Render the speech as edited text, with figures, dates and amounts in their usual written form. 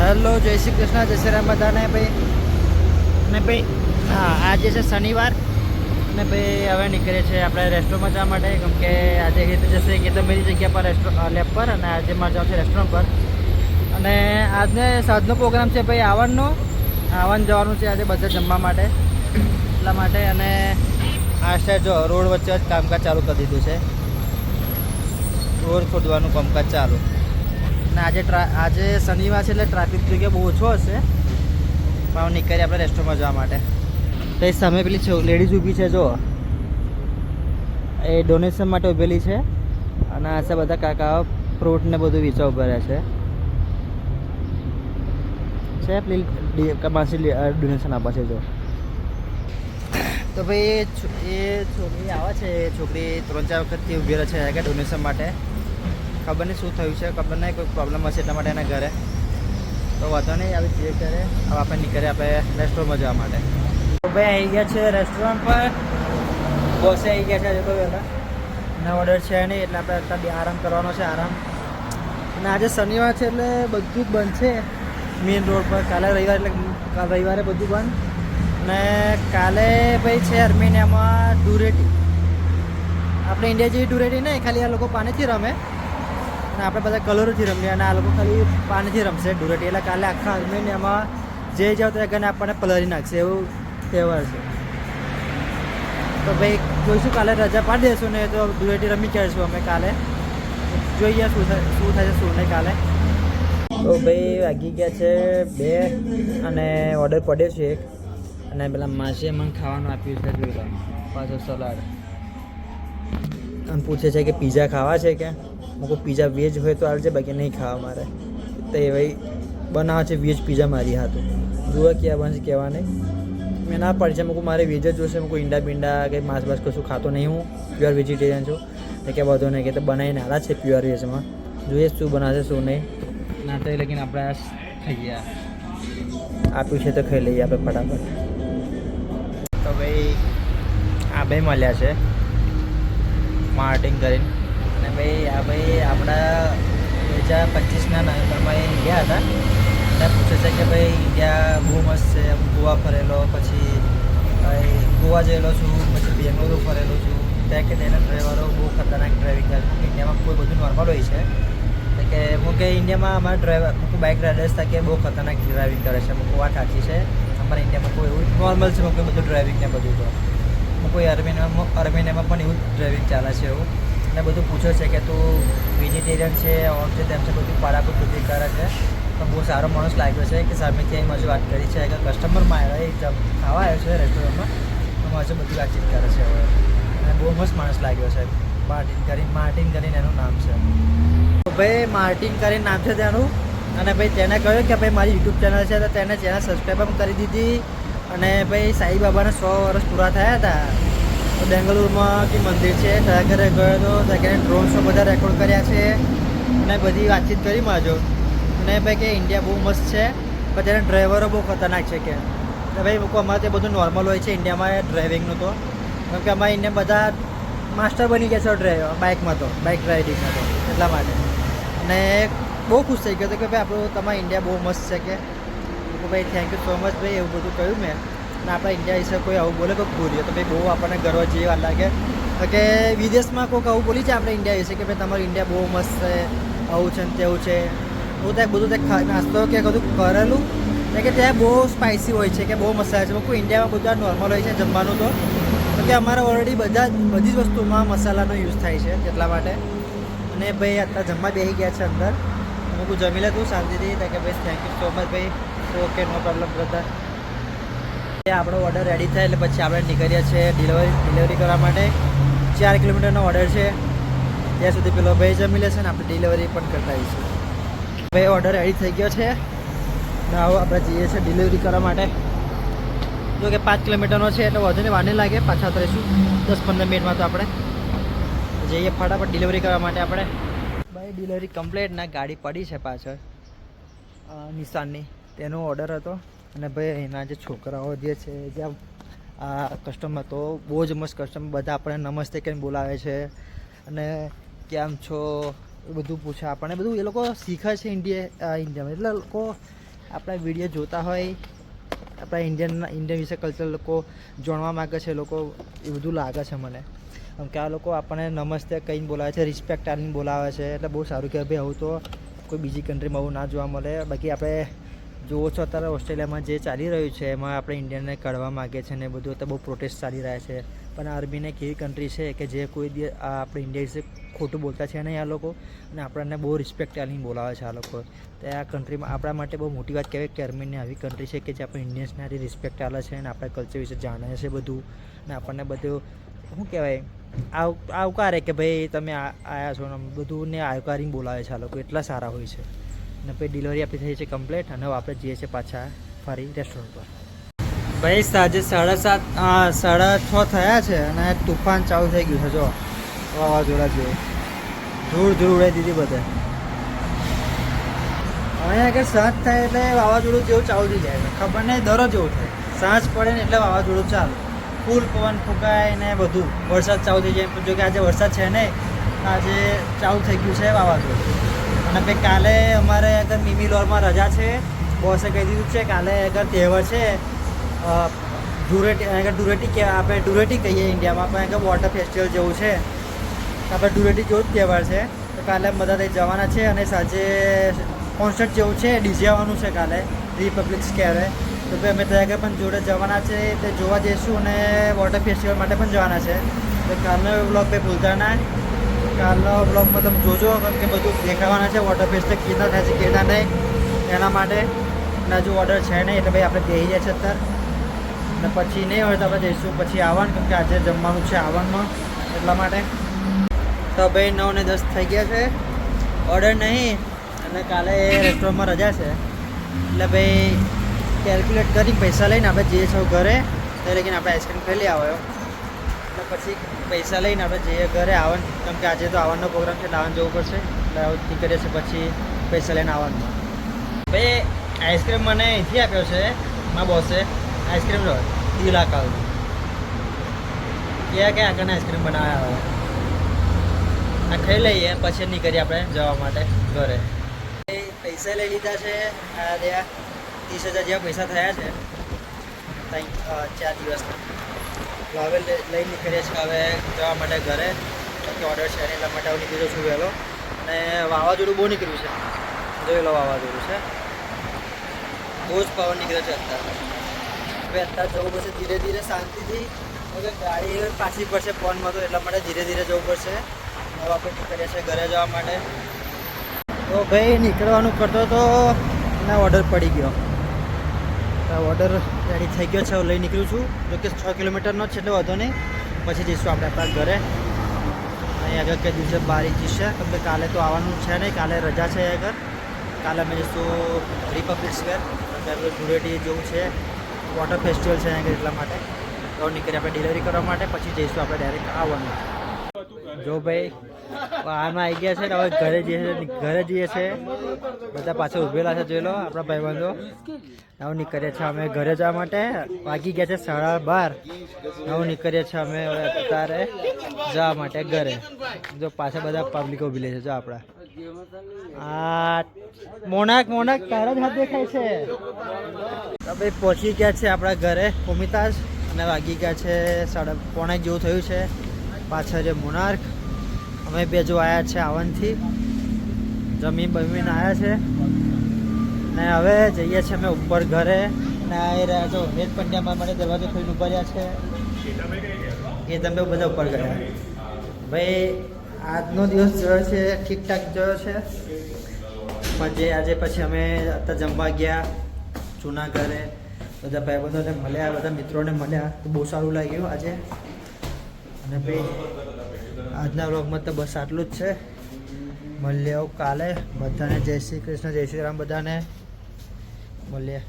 Hello, જય શ્રી કૃષ્ણ, જય શ્રી રામ બધાને ભાઈ. ને ભાઈ હા, આજે છે શનિવાર ને ભાઈ હવે નીકળે છે આપણે રેસ્ટોરન્ટમાં જવા માટે, કેમ કે આજે હિત જશે કે તો મેરી જગ્યા પર લેબ પર, અને આજે મારે જવું છે રેસ્ટોરન્ટ પર. અને આજને સાંજનો પ્રોગ્રામ છે ભાઈ આવવાનું જવાનું છે આજે બધા જમવા માટે, એટલા માટે. અને આ સાઈડ જો રોડ વચ્ચે જ કામકાજ ચાલુ કરી દીધું છે, રોડ ખોદવાનું કામકાજ ચાલુ. અને આજે શનિવાર છે એટલે ટ્રાફિક જગ્યા બહુ ઓછો હશે, પણ નીકળીએ આપણે રેસ્ટોરન્ટમાં જવા માટે. તો એ સામે પેલી લેડીઝ ઊભી છે જો, એ ડોનેશન માટે ઊભેલી છે. અને આ બધા કાકાઓ ફ્રૂટ ને બધું વેચવા ઊભા રહ્યા છે પેલી માસી ડોનેશન આપે છે જો. તો ભાઈ એ છોકરી આવે છે, છોકરી 3-4 વખતથી ઊભી રહે છે કે ડોનેશન માટે. ખબર નહીં શું થયું છે, ખબર નહીં, કોઈ પ્રોબ્લેમ હશે એટલા માટે એના ઘરે. તો વાંધો નહીં, આવી જે કરે હવે આપણે નીકળીએ આપણે રેસ્ટોરન્ટમાં જવા માટે. તો ભાઈ આવી ગયા છે રેસ્ટોરન્ટ પર, બોસે આવી ગયા છે હજુ તો વહેલા. એના ઓર્ડર છે નહીં એટલે આપણે અત્યારે આરામ કરવાનો છે, આરામ. અને આજે શનિવાર છે એટલે બધું જ બંધ છે મેઇન રોડ પર. કાલે રવિવાર એટલે કાલે રવિવારે બધું બંધ. અને કાલે ભાઈ છે અર્મેનિયામાં ડુરેટી. આપણે ઇન્ડિયા જેવી ડુરેટી નહીં, ખાલી આ લોકો પાણીથી રમે અને આપણે બધા કલરોથી રમીએ, અને આ લોકો ખાલી પાણીથી રમશે ડુરેટી. એટલે કાલે આખા અર્મેનિયામાં જે જાવ તો આગળ આપણને પલળી નાખશે, એવું તહેવાર છે. તો ભાઈ જોઈશું, કાલે રજા પાડી દઈશું ને તો ડુરેટી રમી કાઢીશું અમે કાલે. જોઈએ શું થાય છે શું નહીં કાલે. તો ભાઈ વાગી ગયા છે 2 અને ઓર્ડર પડ્યો છે એક. અને પેલા માસીએ મને ખાવાનું આપ્યું છે, જોઈ લો, પાછો સલાડ. આમ પૂછે છે કે પીઝા ખાવા છે કે? હું કહું પીઝા વેજ હોય તો આવજે, બાકી નહીં ખાવા મારે. તો એ ભાઈ બનાવે છે વેજ પીઝા મારી હાથું. જુઓ ક્યાં બનશે કહેવા નહીં. મેં ના પાડી છે, મૂકું મારે વેજ જ જોશે. મૂકું ઈંડા બીંડા કે માંસ બાસ કશું ખાતો નહીં, હું પ્યોર વેજીટેરિયન છું. તો કે બધો નહીં, કે તો બનાવીને આલા છે પ્યોર વેજમાં. જોઈએ શું બનાવશે શું નહીં. ના તો એ લગીને આપણે આ ખાઈ આપ્યું છે તો ખાઈ લઈએ આપણે ફટાફટ. તો ભાઈ આ ભાઈ મળ્યા છે માર્ટિન કરીને. અને ભાઈ આ ભાઈ આપણા 2025ના નવેમ્બરમાં ઇન્ડિયા હતા. એટલે પૂછે છે કે ભાઈ ઇન્ડિયા બહુ મસ્ત છે. ગોવા ફરેલો, પછી ગોવા ગયેલો છું, પછી બેંગલુરુ ફરેલો છું. ત્યાં કે તેના ડ્રાઈવરો બહુ ખતરનાક ડ્રાઇવિંગ કરે છે. ઇન્ડિયામાં કોઈ બધું નોર્મલ હોય છે. એટલે કે હું કે ઇન્ડિયામાં અમારા ડ્રાઈવર બાઇક રાઇડર્સ થાય કે બહુ ખતરનાક ડ્રાઇવિંગ કરે છે. હું વાત સાચી છે, અમારા ઇન્ડિયામાં કોઈ એવું નોર્મલ છે. કોઈ બધું ડ્રાઇવિંગ ને બધું તો કોઈ અર્મેનિયામાં પણ એવું ડ્રાઇવિંગ ચાલે છે એવું. અને બધું પૂછે છે કે તું વેજીટેરિયન છે, ઓમ છે, તેમ છે, બધું પાડાપુર બધી કરે છે. પણ બહુ સારો માણસ લાગ્યો છે કે સામેથી અહીં મજુ વાત કરી છે કે કસ્ટમરમાં આવ્યા એ ખાવા આવ્યો છે રેસ્ટોરન્ટમાં, તો મજુ બધી વાતચીત કરે છે હવે. અને બહુ મસ્ત માણસ લાગ્યો છે. માર્ટિન કરીને એનું નામ છે. તો ભાઈ માર્ટિન કરીને નામ છે તેનું. અને ભાઈ તેને કહ્યું કે ભાઈ મારી યુટ્યુબ ચેનલ છે, તો તેને ચેનલ સબસ્ક્રાઈબ પણ કરી દીધી. અને ભાઈ સાંઈબાબાના 100 વર્ષ પૂરા થયા હતા, તો બેંગલુરુમાં કે મંદિર છે ત્યાં ઘરે ગયો હતો. ત્યાં ડ્રોન શો બધા રેકોર્ડ કર્યા છે અને બધી વાતચીત કરી માજો. અને ભાઈ કે ઇન્ડિયા બહુ મસ્ત છે, પણ તેના ડ્રાઈવરો બહુ ખતરનાક છે કે ભાઈ મૂકો અમારે તે બધું નોર્મલ હોય છે ઇન્ડિયામાં ડ્રાઇવિંગનું. તો કેમ કે અમારા ઇન્ડિયા બધા માસ્ટર બની ગયા છે ડ્રાઈવર બાઇકમાં, તો બાઇક રાઇડિંગમાં તો એટલા માટે. અને બહુ ખુશ થઈ ગયો હતો કે ભાઈ આપણું તમારા ઇન્ડિયા બહુ મસ્ત છે કે. ભાઈ થેન્ક યુ સો મચ ભાઈ, એવું બધું કહ્યું મેં. અને આપણા ઇન્ડિયા વિશે કોઈ આવું બોલે કોઈ ભૂલીએ તો ભાઈ બહુ આપણને ગર્વ જેવી વાત લાગે કે વિદેશમાં કોઈક આવું બોલી છે આપણે ઇન્ડિયા વિશે કે ભાઈ તમારું ઇન્ડિયા બહુ મસ્ત છે, આવું છે ને તેવું છે. હું ત્યાં બધું ત્યાં નાસ્તો કે બધું કરેલું કે ત્યાં બહુ સ્પાઇસી હોય છે કે બહુ મસાલા છે. કોઈ ઇન્ડિયામાં બધું આ નોર્મલ હોય છે જમવાનું તો કે અમારે ઓલરેડી બધી જ વસ્તુમાં મસાલાનો યુઝ થાય છે એટલા માટે. અને ભાઈ અત્યારે જમવા બેસી ગયા છે અંદર. હું જમી લે તું શાંતિથી કે ભાઈ થેન્ક યુ સો મચ ભાઈ, ઓકે નો પ્રોબ્લેમ બ્રધર. આપણો ઓર્ડર રેડી થાય એટલે પછી આપણે નીકળીએ છીએ ડિલિવરી કરવા માટે. 4 કિલોમીટરનો ઓર્ડર છે, ત્યાં સુધી પેલો ભાઈ જમી લેશે ને આપણે ડિલિવરી પણ કરતા આવીશું. ભાઈ ઓર્ડર રેડી થઈ ગયો છે ને આવો આપણે જઈએ છીએ ડિલિવરી કરવા માટે. જો કે 5 કિલોમીટરનો છે એટલે વધુ ને વાર નહીં લાગે, પાછા ઉતરીશું 10-15 મિનિટમાં. તો આપણે જઈએ ફટાફટ ડિલિવરી કરવા માટે. આપણે ભાઈ ડિલિવરી કમ્પ્લીટ ના ગાડી પડી છે પાછળ નિશાનની, તેનો ઓર્ડર હતો. અને ભાઈ એના જે છોકરાઓ જે છે જ્યાં કસ્ટમર તો બહુ જ મસ્ત કસ્ટમર, બધા આપણને નમસ્તે કરીને બોલાવે છે અને કેમ છો એ બધું પૂછે આપણને. બધું એ લોકો શીખે છે ઇન્ડિયામાં, એટલે લોકો આપણા વિડીયો જોતા હોય, આપણા ઇન્ડિયન વિશે કલ્ચર લોકો જાણવા માગે છે, લોકો એ બધું લાગે છે મને. કેમ કે આ લોકો આપણને નમસ્તે કહીને બોલાવે છે, રિસ્પેક્ટ આવીને બોલાવે છે, એટલે બહુ સારું કે ભાઈ આવું તો કોઈ બીજી કન્ટ્રીમાં આવું ના જોવા મળે. બાકી આપણે જોવો છો અત્યારે ઓસ્ટ્રેલિયામાં જે ચાલી રહ્યું છે એમાં આપણે ઇન્ડિયનને કાઢવા માગે છે ને બધું, તો બહુ પ્રોટેસ્ટ ચાલી રહ્યા છે. પણ આર્મીને એક એવી કન્ટ્રી છે કે જે કોઈ આપણે ઇન્ડિયા વિશે ખોટું બોલતા છે નહીં આ લોકો, અને આપણને બહુ રિસ્પેક્ટ આવીને બોલાવે છે આ લોકો. તો આ કન્ટ્રીમાં આપણા માટે બહુ મોટી વાત કહેવાય કે આર્મીની આવી કન્ટ્રી છે કે જે આપણે ઇન્ડિયન્સને આરી રિસ્પેક્ટ આલે છે અને આપણા કલ્ચર વિશે જાણે છે બધું, ને આપણને બધું શું કહેવાય આવકારે કે ભાઈ તમે આવ્યા છો ને બધું, ને આવકારીને બોલાવે છે આ લોકો, એટલા સારા હોય છે. અને પછી ડિલિવરી આપણી થઈ છે કમ્પ્લીટ, અને આપણે જઈએ છીએ પાછા ફરી રેસ્ટોરન્ટ પર. ભાઈ સાંજે 7:30 6:30 થયા છે અને તુફાન ચાલુ થઈ ગયું છે. જો વાવાઝોડા જેવું ધૂળ ઉડાઈ દીધી બધે. અહીંયા આગળ સાંજ થાય એટલે વાવાઝોડું જેવું ચાલુ થઈ જાય, ખબર નહીં દરરોજ જેવું થાય. સાંજ પડે ને એટલે વાવાઝોડું ચાલુ, ફૂલ પવન ફૂંકાય ને બધું, વરસાદ ચાલુ થઈ જાય. જો કે આજે વરસાદ છે નહીં, આજે ચાલુ થઈ ગયું છે વાવાઝોડું. અને ભાઈ કાલે અમારે આગળ મિમી લોરમાં રજા છે, બોસે કહી દીધું છે કાલે આગળ તહેવાર છે ધૂળેટી કે આપણે ધૂળેટી કહીએ ઇન્ડિયામાં, પણ આગળ વોટર ફેસ્ટિવલ જેવું છે, આપણે ધૂળેટી જેવું જ તહેવાર છે. તો કાલે બધા ત્યાં જવાના છે અને સાંજે કોન્સર્ટ જેવું છે, ડીજે આવવાનું છે કાલે રિપબ્લિક સ્ક્વેરે. તો ભાઈ અમે ત્યાં આગળ પણ જોડે જવાના છે, તે જોવા જઈશું અને વોટર ફેસ્ટિવલ માટે પણ જવાના છે. તો કાલનો બ્લોગ ભાઈ ભૂલતા ના, કાલનો બ્લોગમાં તમે જોજો, કેમ કે બધું દેખાવાના છે વોટર ફેસ્ટિવલ કેના થાય છે કેના નહીં એના માટે. અને હજુ ઓર્ડર છે નહીં એટલે ભાઈ આપણે બેસી જાય છે અત્યારે, અને પછી નહીં હોય તો આપણે જઈશું પછી આવવાનું, કેમ કે આજે જમવાનું છે આવવામાં, એટલા માટે. તો ભાઈ 9 ને 10 થઈ ગયા છે, ઓર્ડર નહીં, અને કાલે રેસ્ટોરન્ટમાં રજા છે એટલે ભાઈ કેલ્ક્યુલેટ કરી પૈસા લઈને આપણે જઈએ છીએ ઘરે. તો લઈને આપણે આઈસ્ક્રીમ ખાઈ લઈ આવ્યો, એટલે પછી પૈસા લઈને આપણે જઈએ ઘરે આવવાનું, કેમ કે આજે તો આવવાનો પ્રોગ્રામ છે, આવવાનું જવું પડશે. એટલે આવું કરીએ છીએ પછી પૈસા લઈને આવવાનું. ભાઈ આઈસ્ક્રીમ મને અહીંથી આપ્યો છે મારા બોસે, આઈસ્ક્રીમ લો દિલા કાલ ક્યાં આગળ આઈસ્ક્રીમ બનાવ્યા હોય, આ ખાઈ લઈએ પછી નીકળીએ આપણે જવા માટે ઘરે. પૈસા લઈ લીધા છે, આ રહ્યા 30,000 જેવા પૈસા થયા છે 4 દિવસના. તો હવે લઈ નીકળીએ છીએ હવે જવા માટે ઘરે, કે ઓર્ડર છે એટલા માટે હું નીકળ્યો છું વહેલો. અને વાવાઝોડું બહુ નીકળ્યું છે, જોઈ લો વાવાઝોડું છે, બહુ જ પવન નીકળ્યો છે અત્યારે. હવે અત્યારે જવું પડશે ધીરે ધીરે શાંતિથી, હવે ગાડી પાછી પડશે ફોનમાં, તો એટલા માટે ધીરે ધીરે જવું પડશે. હવે આપણે નીકળીએ છીએ ઘરે જવા માટે. તો ભાઈ નીકળવાનું કરતો તો અને ઓર્ડર પડી ગયો, ઓર્ડર રેડી થઈ ગયો છે, લઈ નીકળું છું. જો કે 6 કિલોમીટરનો જ છે એટલે વધુ નહીં, પછી જઈશું આપણે આપણા ઘરે. અહીં આગળ કઈ દિવસે બારી જઈશે, કેમ કે કાલે તો આવવાનું છે નહીં, કાલે રજા છે આગળ. કાલે અમે જઈશું રિપબ્લિક સ્ક્વેર, અત્યારે ધૂળેટી જેવું છે, વોટર ફેસ્ટિવલ છે આગળ, એટલા માટે. તો નીકળીએ આપણે ડિલિવરી કરવા માટે, પછી જઈશું આપણે ડાયરેક્ટ આવવાનું. જો ભાઈ આમાં આવી ગયા છે, હવે ઘરે જઈએ છીએ. બધા પાછળ ઊભેલા છે, જોઈ લો આપણા ભાઈબંધો. હવે નીકળીએ છીએ અમે ઘરે જવા માટે, વાગી ગયા છે 12:30. હવે નીકળીએ છીએ અમે અત્યારે જવા માટે ઘરે. જો પાછળ બધા પબ્લિકો ઊભી છે, જો આપણા આ મોનાક તારા જ હાથ દેખાય છે. ભાઈ પહોંચી ગયા છે આપણા ઘરે કોમિતાજ, અને વાગી ગયા છે 3:45 જેવું થયું છે. પાછળ છે મોનાર્ક, અમે બે જો આવ્યા છે આવનથી, બમીને આવ્યા છે, ને હવે જઈએ છીએ અમે ઉપર ઘરે. ને આવી રહ્યા છો વેદ પંડ્યા માટે દરવાજો ખોલીને ઉભા રહ્યા છે, એ તમે બધા ઉપર ગયા. ભાઈ આજનો દિવસ જોયો છે ઠીકઠાક જોયો છે, પણ જે આજે પછી અમે અત્યારે જમવા ગયા જૂના ઘરે, બધા ભાઈબંધોને મળ્યા, બધા મિત્રોને મળ્યા, તો બહુ સારું લાગ્યું આજે. અને ભાઈ આજના વ્લોગમાં તો બસ આટલું જ છે. મળીએ કાલે. બધાને જય શ્રી કૃષ્ણ, જય શ્રી રામ, બધાને મળીએ.